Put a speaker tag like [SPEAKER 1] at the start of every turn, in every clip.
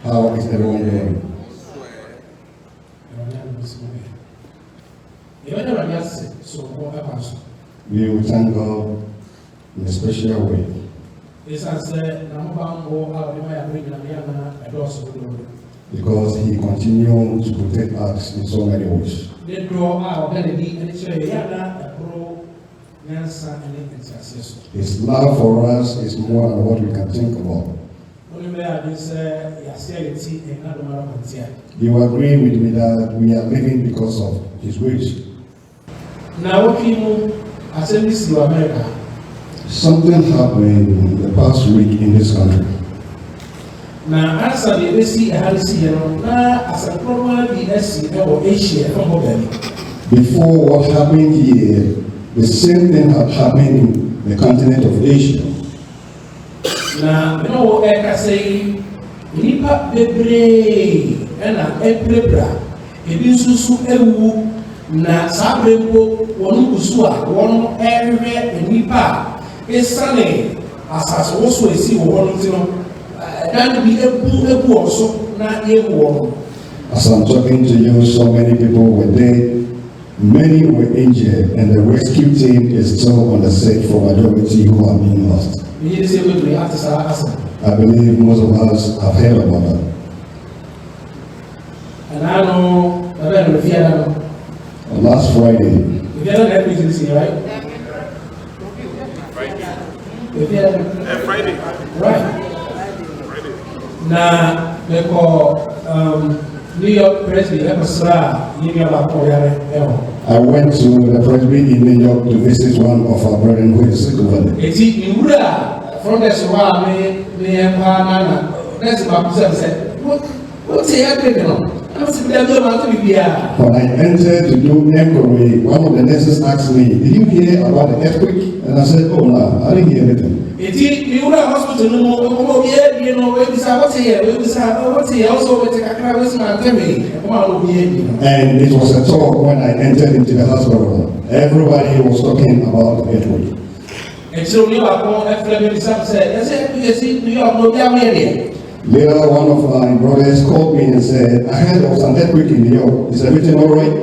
[SPEAKER 1] How is everyone doing? We will thank God in a special way. Because He continues to protect us in so many ways. His love for us is more than what we can think about. You agree with me that we are living because of His grace. Something happened the past week in this country. Before what happened here, the same thing had happened in the continent of Asia. As I'm talking to you, so many people were dead, many were injured, and the rescue team is still on the set for majority who are being lost. I believe most of us have heard about that.
[SPEAKER 2] And I know
[SPEAKER 1] last Friday.
[SPEAKER 2] Friday. Right. Now, they call New York Presby. I
[SPEAKER 1] went to the Presby in New York to visit one of our brethren who is sick over there.
[SPEAKER 2] From the Suwa, what's the
[SPEAKER 1] when I entered to do inquiry, one of the nurses asked me, "Did you hear about the earthquake?" And I said, "Oh no, I didn't hear anything." And it was a talk when I entered into the hospital. Everybody was talking about the earthquake. Later, one of my brothers called me and said, "I heard there was an earthquake in New York. Is everything all right?"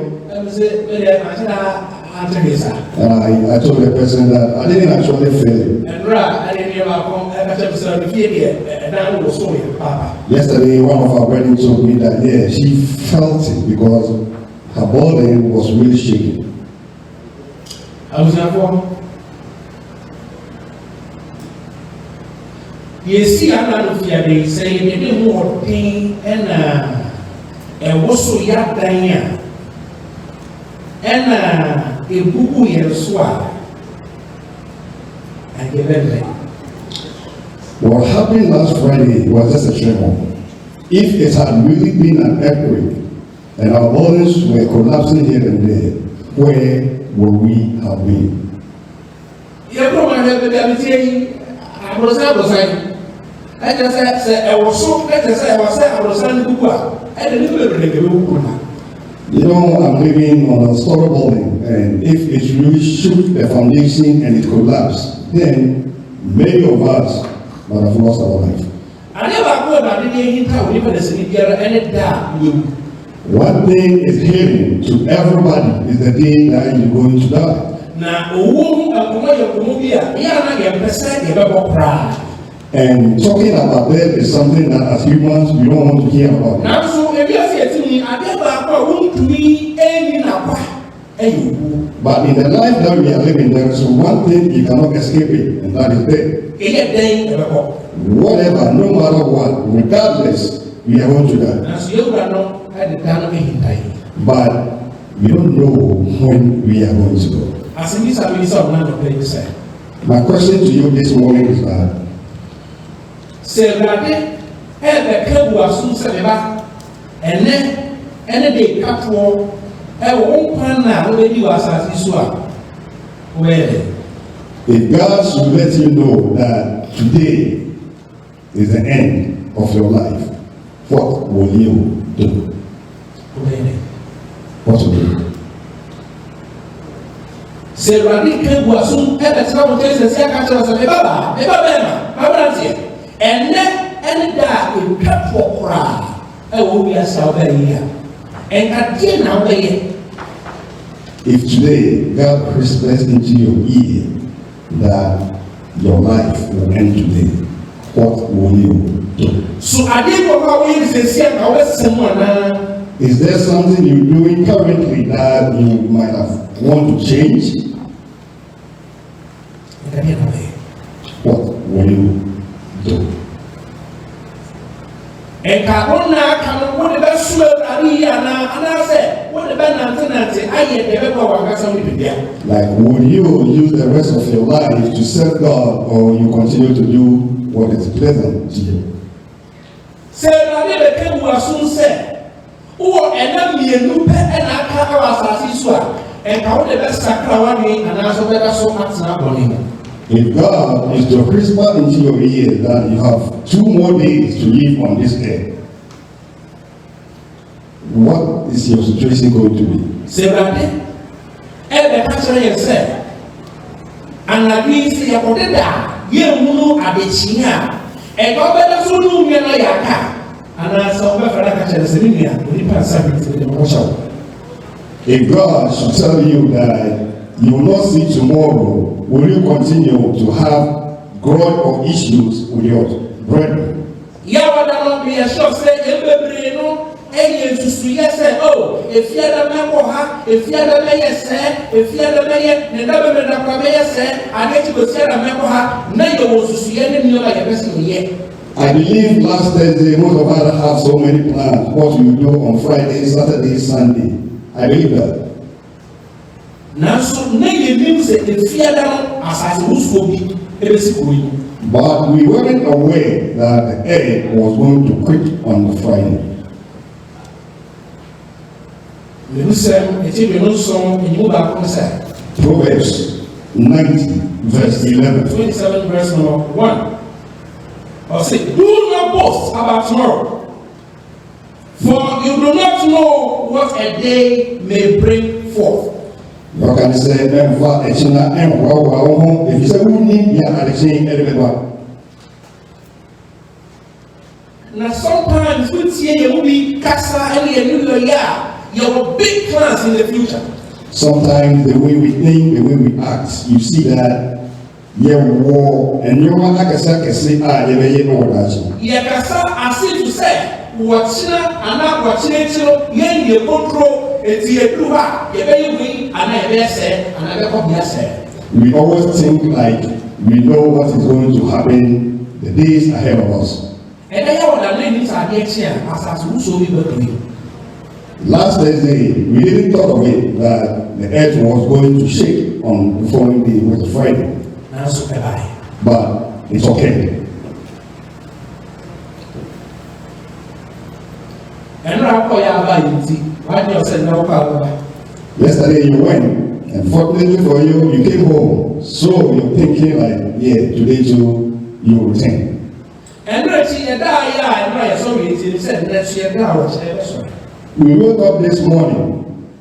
[SPEAKER 1] And I told the person that I didn't actually feel it. Yesterday, one of our brethren told me that, yeah, she felt it because her body was really shaking.
[SPEAKER 2] Yes, see, I'm not fearing saying any more thing and also yet Diana and a boo and swag. I give it.
[SPEAKER 1] What happened last Friday was just a tremor. If it had really been an earthquake and our bodies were collapsing here and there, where would we have been?
[SPEAKER 2] I just said, I was so better. I was standing
[SPEAKER 1] You know, I'm living on a store building, and if it really shook the foundation and it collapsed, then many of us might have lost our life.
[SPEAKER 2] I never go about any.
[SPEAKER 1] One thing is hearing to everybody is the day that you're going to die. And talking about death is something that as humans we don't want to hear about. But in the life that we are living, there is one thing you cannot escape it, and that is death. Whatever, no matter what, regardless, we are going to die. But we don't know when we are going to go. My question to you this morning is that if God should let you know that today is the end of your life, what will you do? What will you do?
[SPEAKER 2] And then any that in catwalk cry, I will be a salvation. And at the end of the year,
[SPEAKER 1] if today God whispers into your ear that your life will end today, what will you do?
[SPEAKER 2] So I didn't know how we say someone.
[SPEAKER 1] Is there something you're doing currently that you might have want to change? What will you do?
[SPEAKER 2] And Carona can put the best slow and I said, what the band I never go and
[SPEAKER 1] Like, will you use the rest of your life to serve God, or you continue to do what is pleasant to you?
[SPEAKER 2] Say, I never came who soon said, oh, and I'm here, no pet, and I can't have a siswa, and how the best sacrawani, and I saw that so much now.
[SPEAKER 1] If God is to whisper into your ear that you have 2 more days to live on this earth, what is your situation going to be?
[SPEAKER 2] Say, Brady, every pastor has said, and I mean, say, I put it down, you know, I be china, and God better so do me like a and I saw my father catch the seminar, we pass something to the motion.
[SPEAKER 1] If God should tell you that you will not see tomorrow, will you continue to have grudge or issues with your brethren?
[SPEAKER 2] Yeah, but I don't be a shop say, every no, and you say, oh, if you are the member, if you are the mayor, say, if you are the mayor, the government of the mayor said, I get to say a member, now you will see any new like a person here.
[SPEAKER 1] I believe last Thursday, most of us have so many plans. What you do on Friday, Saturday, Sunday. I believe that.
[SPEAKER 2] Now, so now you mean that the fear down as I was going to
[SPEAKER 1] but we weren't aware that the air was going to quit on the Friday. Proverbs 90, verse 11.
[SPEAKER 2] 27, verse number 1. Or say, do not boast about tomorrow, for you do not know what a day may bring forth.
[SPEAKER 1] You can say, if you say, who need
[SPEAKER 2] now, sometimes we see you will be Kasa and you have big plans in the future.
[SPEAKER 1] Sometimes the way we think, the way we act, you see that. Yeah, war and you want to say, ah,
[SPEAKER 2] yeah, Kasa, as if to say, watching and not watching it, yen you control.
[SPEAKER 1] We always think like we know what is going to happen the days ahead of us. Last Thursday, we didn't thought of it that the earth was going to shake on the following day, which was Friday. But it's okay. Yesterday you went, and fortunately for you, you came home. So you're thinking like, yeah, today too, you will return. We woke up this morning,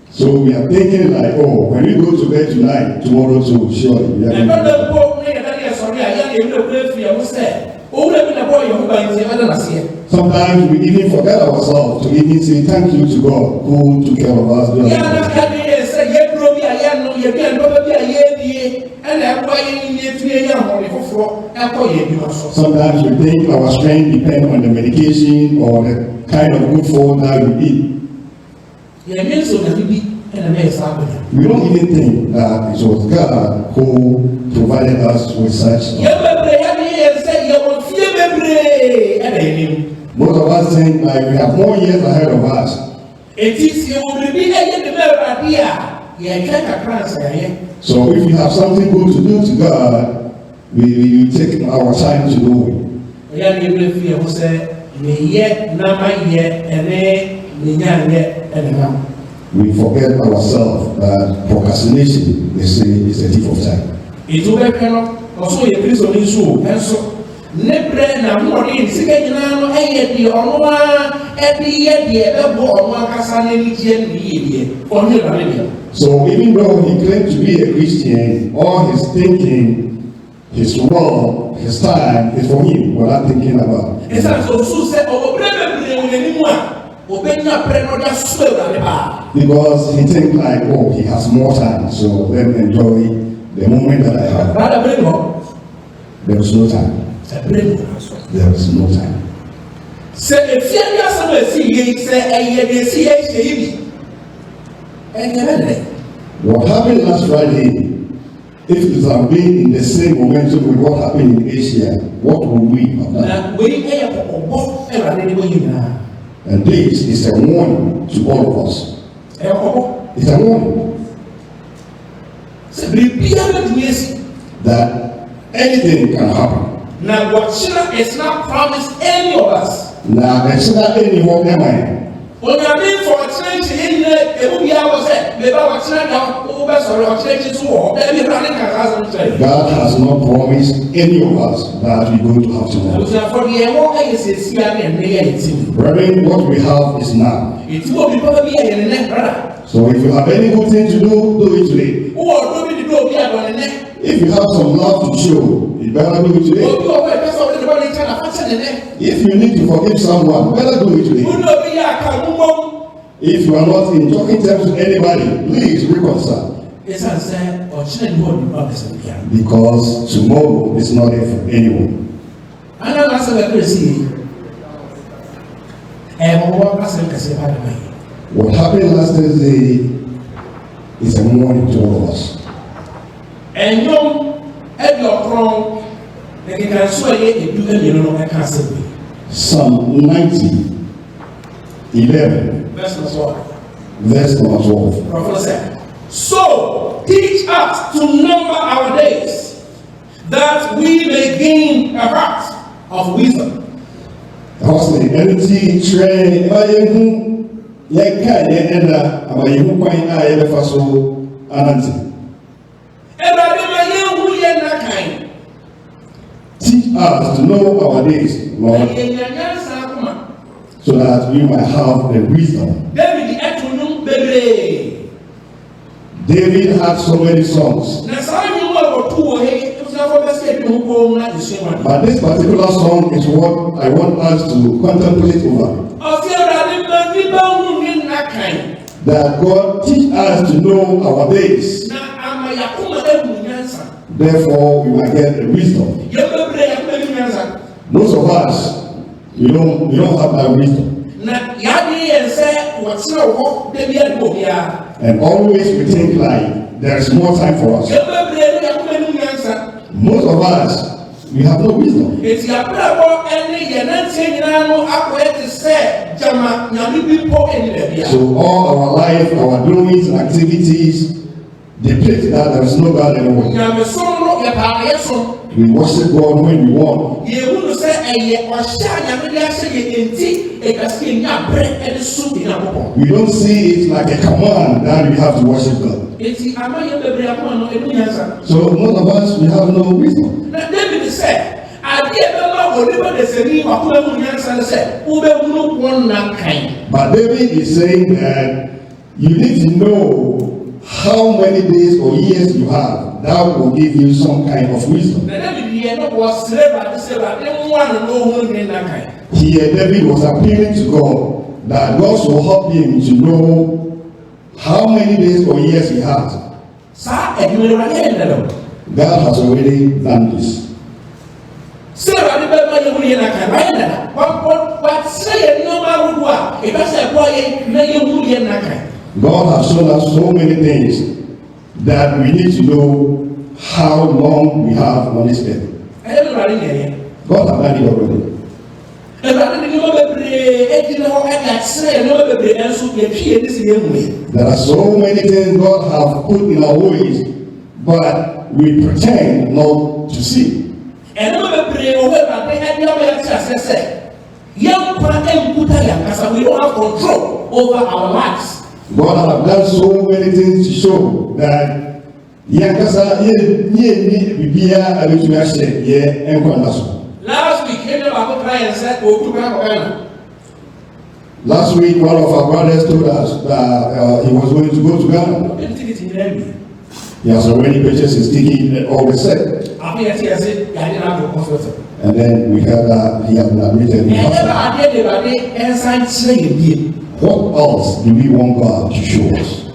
[SPEAKER 1] so we are thinking like, oh, when we go to bed tonight, tomorrow too, surely. We are sometimes we even forget ourselves to even say thank you to God who took care of us. Sometimes we think our strength depends on the medication or the kind of good food that we eat. We don't even think that it was God who provided us with such. Most of us think like we have more years ahead of us. So if you have something good to do to God, we take our time to do it. We forget ourselves that procrastination, they say, is a thief of time. So even though he claimed to be a Christian, all his thinking his world, his time is for him without thinking about it. Because he thinks like, oh, he has more time, so let me enjoy the moment that I have. There is no time. There is no time. What happened last Friday, if it had been in the same momentum with what happened in Asia, what would we have done? And this is a warning to all of us. It's a warning that anything can happen.
[SPEAKER 2] Now, what is not promised any of us.
[SPEAKER 1] Now, it's not anyone am
[SPEAKER 2] when you are being for a change in it will be ours.
[SPEAKER 1] God has not promised any of us that we're going to have tomorrow. Brethren, what we have is now. So if you have any good thing to do it today. If you have some love to show, you better do it today. If you need to forgive someone, better do it today. If you are not in talking terms with anybody, please reconcile. Because tomorrow is not there for anyone. What happened last Thursday is a warning to all of us. Psalm 90:11. Verse number 12.
[SPEAKER 2] Prophet said, so teach us to number our days, that we may gain a heart of wisdom.
[SPEAKER 1] Teach us to know our days, Lord, so that we might have the wisdom. David had so many songs, but this particular song is what I want us to contemplate over. That God teach us to know our days, therefore we might get the wisdom. Most of us, we don't have that wisdom. And always we think like there is more time for us. Most of us, we have no wisdom. So all our life, our doings and activities depict that there is no God anymore. We worship God when we want. We don't see it like a command that we have to worship God. So most of us, we have no wisdom. But David is saying that you need to know how many days or years you have. That will give you some kind of wisdom. Here David was appealing to God that God should help him to know how many days or years he has. God has already done this. God has shown us so many things that we need to know how long we have on this earth. God has done it already. There are so many things God has put in our ways, but we pretend not to see. We don't have control over our lives. God has done so many things to show that last week, one of our brothers told us that he was going to go to Ghana. He has already purchased his ticket, all the set.
[SPEAKER 2] After yɛsɛ yɛade no ato hospital.
[SPEAKER 1] And then we heard that he has been admitted in the
[SPEAKER 2] Ɛyɛ
[SPEAKER 1] hospital.
[SPEAKER 2] bɛ adeɛ de Awurade ɛnsan kyerɛ yɛn bie.
[SPEAKER 1] What else do we want God to show us?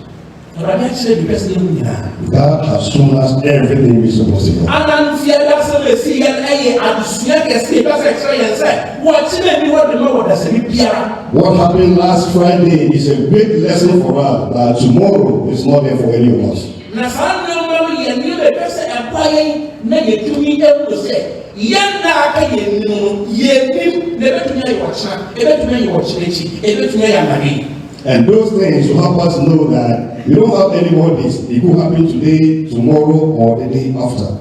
[SPEAKER 2] Awurade akyerɛ bi pɛsɛ yɛn nyinaa.
[SPEAKER 1] God has shown us everything we're supposed to know.
[SPEAKER 2] Ananfia dasɛm esi yɛn ɛyɛ adesua kɛse pɛsɛ kyerɛ yɛn sɛ wɔkyerɛ bi wɔ de ma wɔ dasɛmi biara.
[SPEAKER 1] What happened last Friday is a great lesson for us that tomorrow is not there for any of us.
[SPEAKER 2] Na saa nneɛma no yɛ nneɛma pɛsɛ ɛkɔ yɛn na yɛtumi ɛwɔ sɛ yɛn na aka yɛn nim no yɛnim na ebɛtumi ayɛ wɔkyerɛ ebɛtumi ayɛ wɔkyerɛ akyi ebɛtumi ayɛ amane.
[SPEAKER 1] And those things will help us know that we don't have any warnings. It could happen today, tomorrow, or the day after.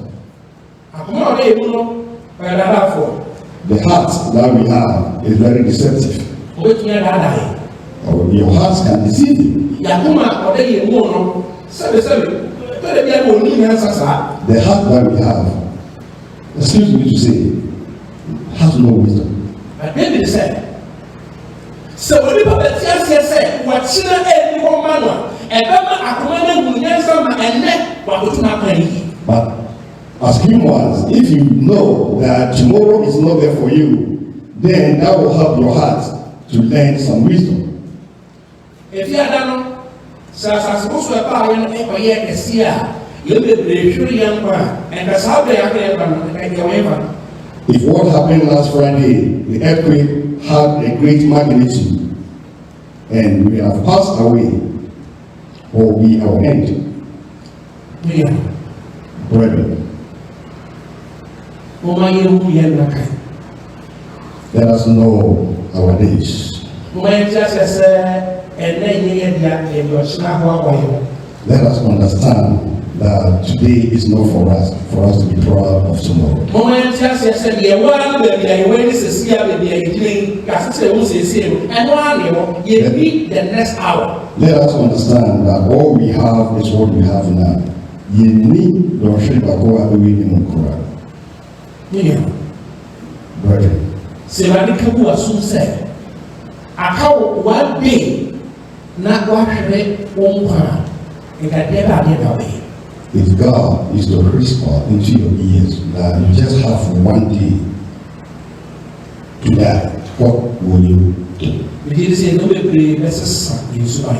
[SPEAKER 2] Akoma ɔde emu no ɔyɛ dadaafo.
[SPEAKER 1] The heart that we have is very deceptive.
[SPEAKER 2] Obetumi adaadaa yɛ.
[SPEAKER 1] Or your heart can deceive you.
[SPEAKER 2] Yakoma ɔde yɛ mu no sɛbɛsɛbɛ tɔde bi ɛna oni nyansa saa.
[SPEAKER 1] The heart that we have, excuse me to say, has no wisdom.
[SPEAKER 2] David sɛ sɛ onipa bɛte aseɛ sɛ wɔkyerɛ ɛni hɔ ma no a ɛbɛma akoma no ehu nyansa ma ɛnɛ wakoto n'akwan yi.
[SPEAKER 1] But as humans, if you know that tomorrow is not there for you, then that will help your heart to learn some wisdom.
[SPEAKER 2] Efi ada no sɛ asase boso ɛbaa yɛn ɛkɔyɛ kɛse a yɛn bebree hwere yɛn kɔ a ɛnka saa bɛyɛ akɔ yɛn ba no ɛka yɛ wɔn ba.
[SPEAKER 1] If what happened last Friday, the earthquake had a great magnitude, and we have passed away, or be our end,
[SPEAKER 2] Yeah.
[SPEAKER 1] brethren,
[SPEAKER 2] Moma yɛn hu yɛn naka.
[SPEAKER 1] let us know our days.
[SPEAKER 2] Moma yɛn ti asɛ sɛ ɛnɛ yɛ yɛ dia yɛde ɔkyena ho akɔ yɛn.
[SPEAKER 1] Let us understand that today is not for us to be proud of tomorrow.
[SPEAKER 2] Moma yɛn ti asɛ sɛ deɛ waa no baabi a yɛwɔ yɛn sisi a baabi a yɛgyina yi kase sɛ ɛwɔ sisi no ɛno ara ne wɔ yɛbi the next hour.
[SPEAKER 1] Let us understand that all we have is what we have now. Yɛnni dɔnhwere baako a ɛwɔ anim koraa.
[SPEAKER 2] Yeah.
[SPEAKER 1] Brethren,
[SPEAKER 2] Sɛ ɛwɛade ka bu asom sɛ aka wo one day na wahwere wɔn nkwa a nkadeɛ bɛ adeɛ na wɔyɛ.
[SPEAKER 1] if God is to whisper into your ears that you just have one day to die, what will you do?
[SPEAKER 2] Megye sɛ ɛno bebree bɛsesa yɛn suban.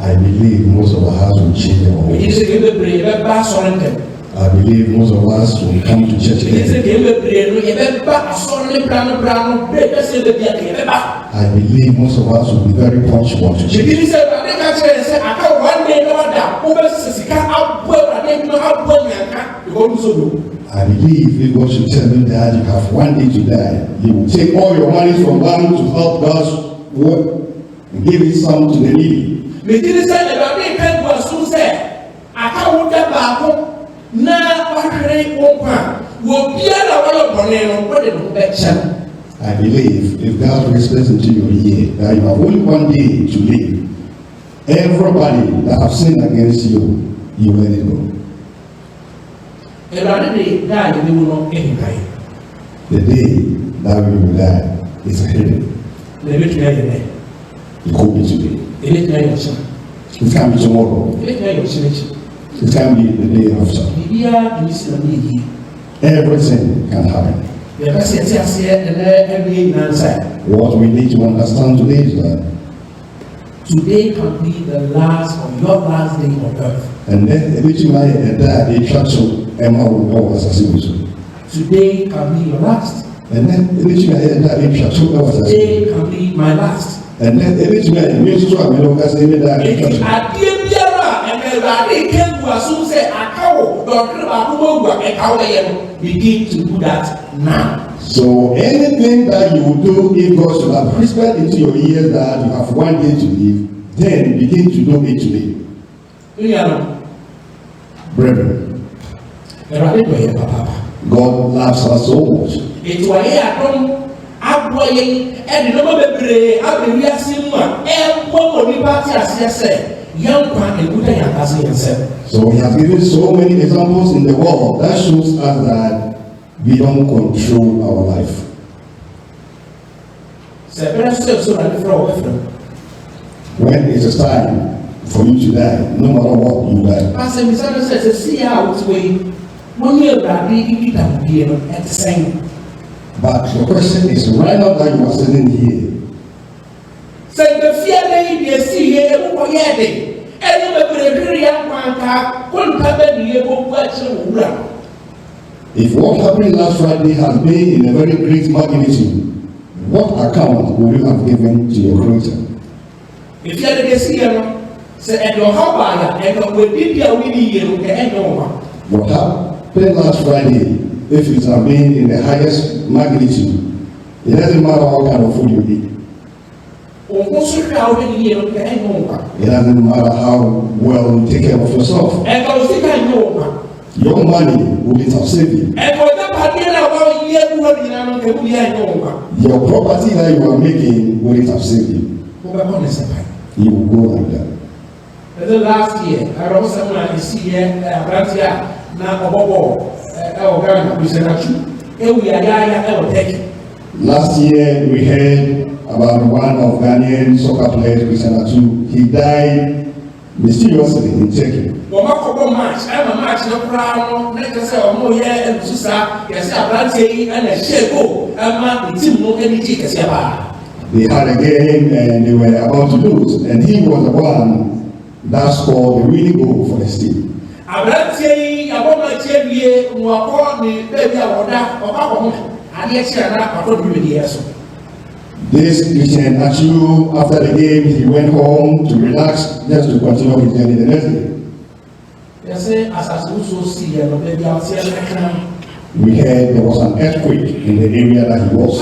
[SPEAKER 1] I believe most of us will change our
[SPEAKER 2] Megye
[SPEAKER 1] ways.
[SPEAKER 2] sɛ deɛ bebree bɛba asɔre ntɛm.
[SPEAKER 1] I believe most of us will come to church
[SPEAKER 2] Megye sɛ
[SPEAKER 1] again.
[SPEAKER 2] deɛ bebree no yɛbɛba asɔre ne bra no bere bɛsɛ beebi a yɛbɛba.
[SPEAKER 1] I believe most of us will be very punctual to church.
[SPEAKER 2] Megye sɛ Awurade ka kyerɛ yɛn sɛ aka one day na wada wobɛsesa sika aboa Awurade no aboa nyanka ɛhɔ nso do.
[SPEAKER 1] I believe if God should tell you that you have one day to die, you will take all your money from bank to help God's work and give it some to the needy.
[SPEAKER 2] Megye sɛ Awurade ka bu asom sɛ aka wo da baako na wahwere wɔn nkwa a wɔ biara a wɔyɛ bɔne no wɔde ne ho bɛkyɛ no.
[SPEAKER 1] I believe if God whispers into your ear that you have only one day to live, everybody that have sinned against you, you let it go.
[SPEAKER 2] Awurade de da a yɛbɛwu no ɛnkae.
[SPEAKER 1] The day that we will die is hidden.
[SPEAKER 2] Na ebɛtumi ayɛ dɛ
[SPEAKER 1] It could be today.
[SPEAKER 2] ebɛtumi ayɛ ɔkyena
[SPEAKER 1] It can be tomorrow.
[SPEAKER 2] ebɛtumi ayɛ ɔkyena akyi.
[SPEAKER 1] It can be the day after.
[SPEAKER 2] Biribiara tumi si na ne yie.
[SPEAKER 1] Everything can happen.
[SPEAKER 2] Yɛbɛ sɛ yɛte aseɛ ɛnɛ ɛwie nyinaa nsa.
[SPEAKER 1] What we need to understand today is that,
[SPEAKER 2] Today can be the last or your last day on earth.
[SPEAKER 1] and then everything I die, they try to Emma will assassinate.
[SPEAKER 2] Today can be your last.
[SPEAKER 1] And then everything I die, they try to assassinate.
[SPEAKER 2] Today can be my last.
[SPEAKER 1] And then everything I means to me, don't say me that.
[SPEAKER 2] Eti adeɛ biara a Awurade ka bu asom sɛ aka wo dɔnkere baako mu awu a ɛka wo yɛ no begin to do that now.
[SPEAKER 1] So anything that you will do, if God should have whispered into your ears that you have one day to live, then begin to do it today.
[SPEAKER 2] Nua no
[SPEAKER 1] Brethren,
[SPEAKER 2] Awurade dɔ yɛ papaapa.
[SPEAKER 1] God loves us so much.
[SPEAKER 2] Eti wɔyɛ adom aboa yɛn ɛde nneɛma bebree aba wiase mu a ɛmmoa wɔ nipa te aseɛ sɛ yɛn nkwa ekuta yɛn akase yɛn nsam.
[SPEAKER 1] So he has given so many examples in the world that shows us that we don't control our life.
[SPEAKER 2] Sɛ ɛbɛrɛ so sɛ Awurade frɛ wo bɛfrɛ wo.
[SPEAKER 1] When it is time for you to die, no matter what you die.
[SPEAKER 2] Pastor Misano says, see how it's way. One year that we can be at the same.
[SPEAKER 1] But the question is, right now that you are sitting here,
[SPEAKER 2] say the fear lady, you see here, who are yet. And you may be a very young one, couldn't have been able to watch you.
[SPEAKER 1] if what happened last Friday has been in a very great magnitude, what account will you have given to your Creator?
[SPEAKER 2] If you had a decision, say, and your harbor, and we did your winning year, and no one.
[SPEAKER 1] What happened last Friday, if it has been in the highest magnitude, it doesn't matter what kind of food you eat. It doesn't matter how well you take care of yourself. Your money will be saved you. Your property that you are making will it have saved you. You will go like that.
[SPEAKER 2] The last year, I wrote someone I see here, Brantia, now
[SPEAKER 1] last year we heard about one of Ghanaian soccer players, Gyan-Mante. He died mysteriously in Turkey.
[SPEAKER 2] I'm a match, no crown, next say, or more, and Susa, yes, Brantia, and a shako, and the team, no any tickets.
[SPEAKER 1] They had a game and they were about to lose, and he was the one that scored the winning goal for his team. This Gyan-Mante, after the game, he went home to relax, just to continue his journey the next day. We heard there was an earthquake in the area that he was.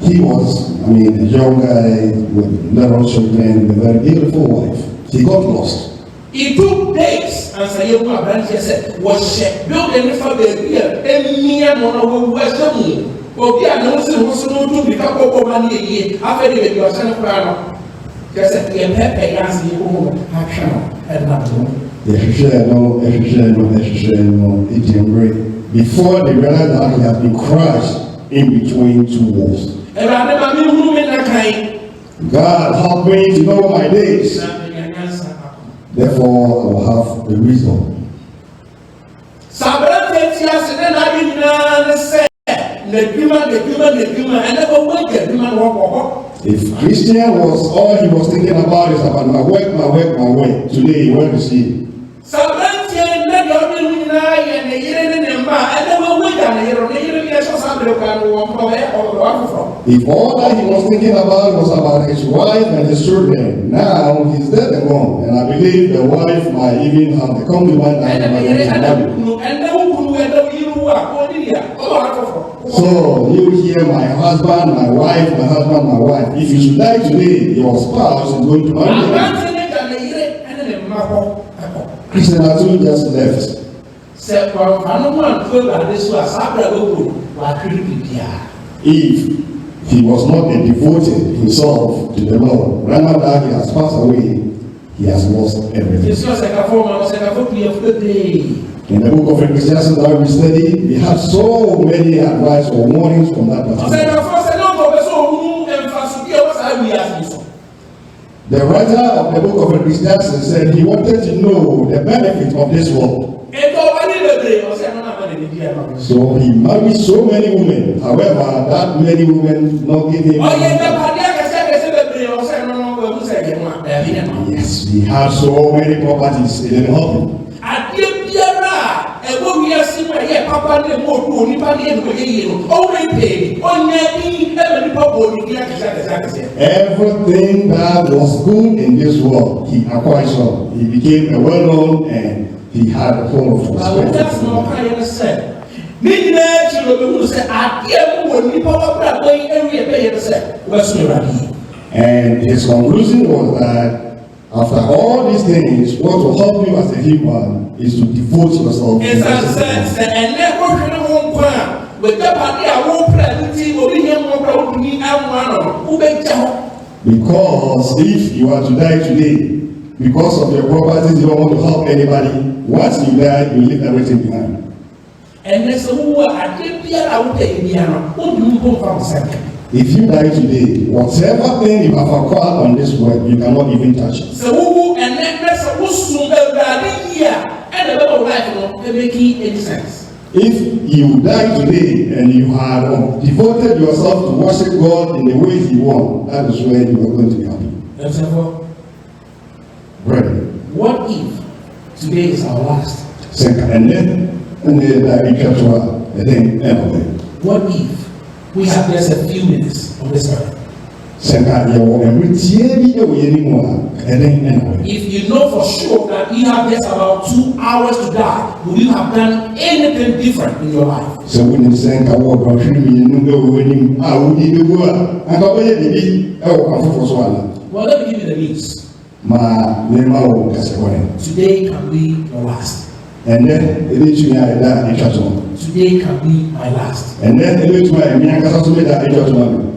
[SPEAKER 1] He was, a young guy with little children, with a very beautiful wife. He got lost.
[SPEAKER 2] It took days, and Sayoma Brantia said, was building for the beer, and me and one of Western. Well, we are no sooner to become over money after you are sent around. Just at the Pepe Yancy home, action, and not
[SPEAKER 1] before they realized that he had been crushed in between two walls. God help me to know my days. Therefore, I will have the wisdom. If Christian was all he was thinking about is about my work, today he went to see. If all that he was thinking about was about his wife and his children, now he's dead and gone. And I believe the wife might even have the compliment that so you hear my husband, my wife, my husband, my wife. If you should die today, your spouse is going to marry you. Gyan-Mante just left. If he was not a devoted himself to the Lord, right now that he has passed away, he has lost everything. In the book of Ecclesiastes that we study, we have so many advice or warnings from that particular. The writer of the book of Ecclesiastes said he wanted to know the benefit of this world. So he married so many women. However, that many women not give him. Yes, he had so many properties. It didn't help him. Everything that was good in this world, he acquired some. He became a well-known and he had a full of respect. And his conclusion was that after all these things, what will help you as a human is to devote yourself to because if you are to die today, because of your properties, you don't want to help anybody. Once you die, you leave everything behind.
[SPEAKER 2] And there's a who are
[SPEAKER 1] If you die today, whatever thing you have acquired on this world, you cannot even touch it.
[SPEAKER 2] So who and then there's a who and the level of life will not make any sense.
[SPEAKER 1] If you die today and you have devoted yourself to worship God in the ways you want, that is where you are going to be happy.
[SPEAKER 2] And therefore,
[SPEAKER 1] Brother,
[SPEAKER 2] what if today is our last?
[SPEAKER 1] And then
[SPEAKER 2] What if we have just a few minutes on this earth? If you know for sure that you have just about 2 hours to die, would you have done anything different in your life?
[SPEAKER 1] So when you say, well, let me
[SPEAKER 2] give you the news. Today can be your last.
[SPEAKER 1] And then
[SPEAKER 2] today can be my last.
[SPEAKER 1] And then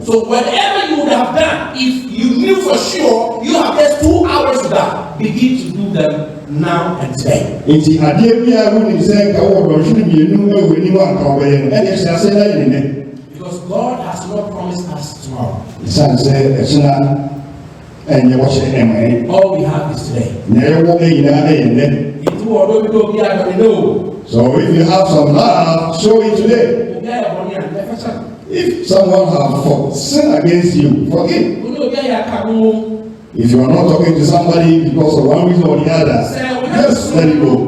[SPEAKER 2] so whatever you would have done, if you knew for sure you have just 2 hours to die, begin to do them now and today. Because God has not promised us tomorrow. All we have is today.
[SPEAKER 1] So if you have some love, show it today. If someone has sinned against you, forgive. If you are not talking to somebody because of one reason or the other, just let it go.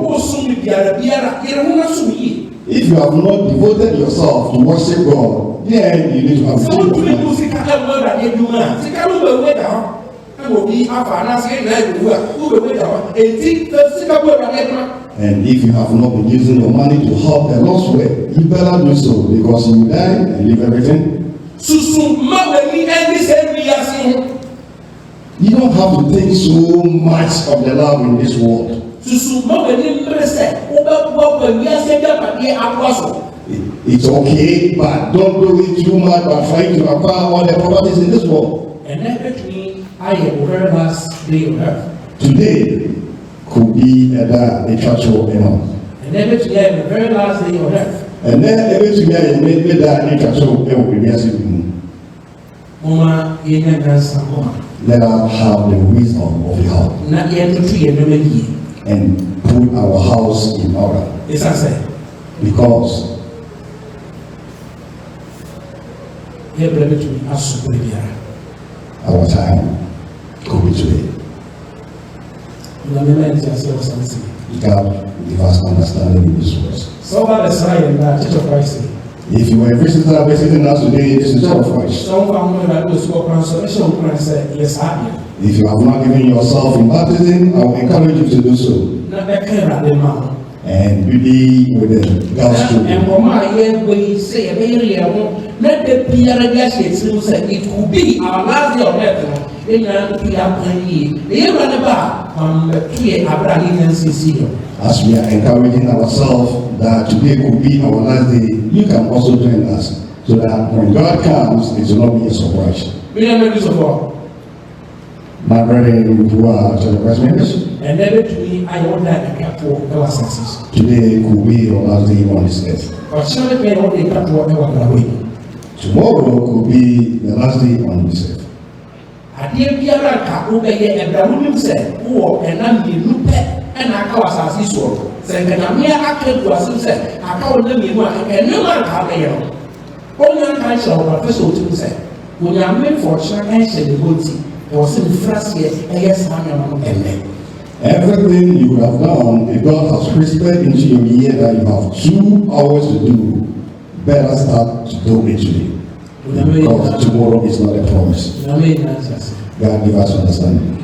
[SPEAKER 1] If you have not devoted yourself to worship God, then you need to have and if you have not been using your money to help the lost way, you better do so, because you will die and leave everything. You don't have to think so much of the love in this world. It's okay, but don't do it too much by trying to acquire all the properties in this world.
[SPEAKER 2] And that between I am the very last day on earth.
[SPEAKER 1] Today could be a church or
[SPEAKER 2] and then between I am the very last day on earth.
[SPEAKER 1] And then eventually I made that church or let us have the wisdom of the heart and put our house in order. Because our time could be today. God give us understanding in this words.
[SPEAKER 2] So that is right in the Church of Christ.
[SPEAKER 1] If you were a visitor visiting us today, this is Church of Christ. If you have not given yourself in baptism, I will encourage you to do so. And be with the gospel.
[SPEAKER 2] It could be our last day on earth.
[SPEAKER 1] As we are encouraging ourselves that today could be our last day, you can also join us, so that when God comes, it will not be a surprise. My brethren who are Church members,
[SPEAKER 2] and never to me, I want that I for our success.
[SPEAKER 1] Today could be your last day on this earth. Tomorrow could be the last day on this earth. Everything you have done, if God has whispered into your ear that you have 2 hours to do, better start to do it today. Because tomorrow is not a promise. God give us understanding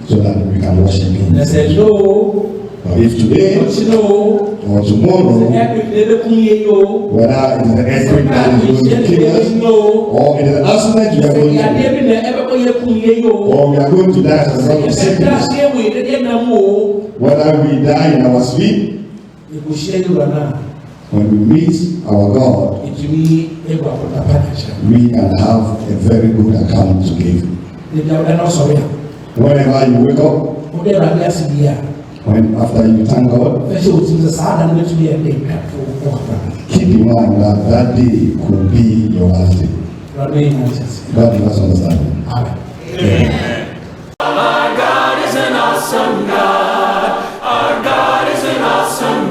[SPEAKER 1] so that we can worship Him. But if today or tomorrow, whether it is the earthquake that is going to kill us, or it is an accident you are going to, or we are going to die as a result of sickness, whether we die in our sleep, when we meet our God, we can have a very good account to give. Whenever you wake up, When after you thank God,
[SPEAKER 2] fɛ sɛ o ti sɛ saa da no bɛtumi yɛ de twafo wɔ akora
[SPEAKER 1] keep in mind that that day could be your last day.
[SPEAKER 2] awurade yɛ nyɛ nkyɛse
[SPEAKER 1] God give us understanding.
[SPEAKER 2] amen.
[SPEAKER 3] Our God is an awesome God. Our God is an awesome